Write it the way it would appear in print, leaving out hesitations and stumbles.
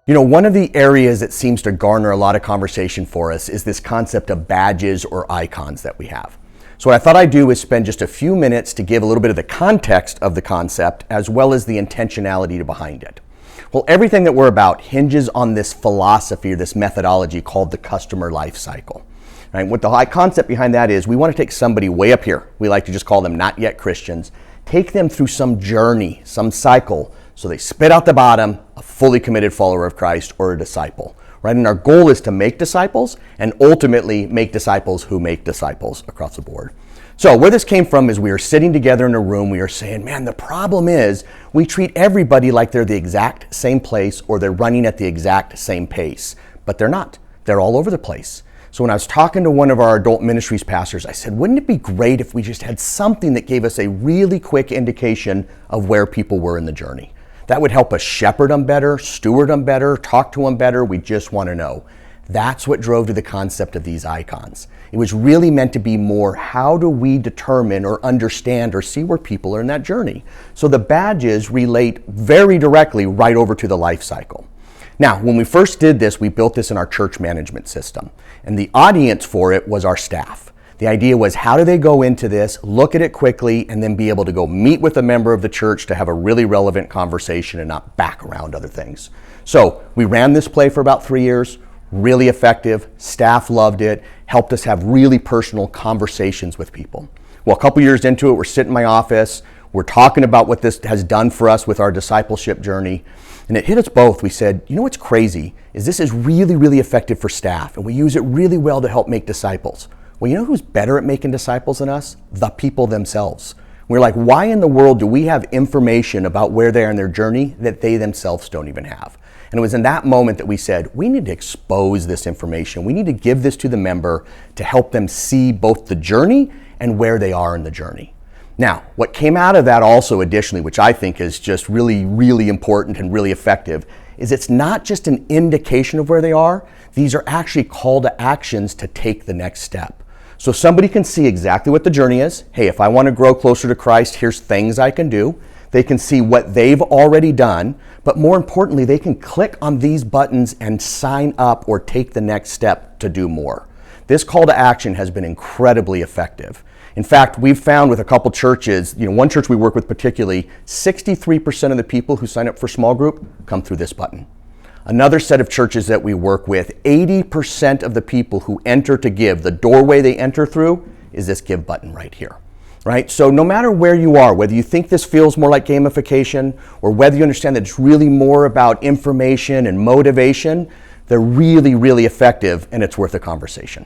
You know, one of the areas that seems to garner a lot of conversation for us is this concept of badges or icons that we have. So what I thought I'd do is spend just a few minutes to give a little bit of the context of the concept as well as the intentionality behind it. Well, everything that we're about hinges on this philosophy or this methodology called the customer life cycle. Right? What the high concept behind that is, we want to take somebody way up here. We like to just call them not yet Christians. Take them through some journey, some cycle, so they spit out the bottom, a fully committed follower of Christ or a disciple. Right? And our goal is to make disciples and ultimately make disciples who make disciples across the board. So where this came from is we were sitting together in a room, we were saying, man, the problem is we treat everybody like they're the exact same place or they're running at the exact same pace, but they're not. They're all over the place. So when I was talking to one of our adult ministries pastors, I said, wouldn't it be great if we just had something that gave us a really quick indication of where people were in the journey? That would help us shepherd them better, steward them better, talk to them better. We just want to know. That's what drove to the concept of these icons. It was really meant to be more, how do we determine or understand or see where people are in that journey? So the badges relate very directly right over to the life cycle. Now, when we first did this, we built this in our church management system. And the audience for it was our staff. The idea was, how do they go into this, look at it quickly, and then be able to go meet with a member of the church to have a really relevant conversation and not back around other things. So we ran this play for about 3 years, really effective. Staff loved it, helped us have really personal conversations with people. Well, a couple years into it, we're sitting in my office, we're talking about what this has done for us with our discipleship journey. And it hit us both. We said, you know what's crazy is this is really, really effective for staff, and we use it really well to help make disciples. Well, you know who's better at making disciples than us? The people themselves. We're like, why in the world do we have information about where they are in their journey that they themselves don't even have? And it was in that moment that we said, we need to expose this information. We need to give this to the member to help them see both the journey and where they are in the journey. Now, what came out of that also additionally, which I think is just really, really important and really effective, is it's not just an indication of where they are. These are actually call to actions to take the next step. So somebody can see exactly what the journey is. Hey, if I want to grow closer to Christ, here's things I can do. They can see what they've already done, but more importantly, they can click on these buttons and sign up or take the next step to do more. This call to action has been incredibly effective. In fact, we've found with a couple churches, one church we work with particularly, 63% of the people who sign up for small group come through this button. Another set of churches that we work with, 80% of the people who enter to give, the doorway they enter through is this give button right here. Right? So no matter where you are, whether you think this feels more like gamification or whether you understand that it's really more about information and motivation, they're really, really effective and it's worth a conversation.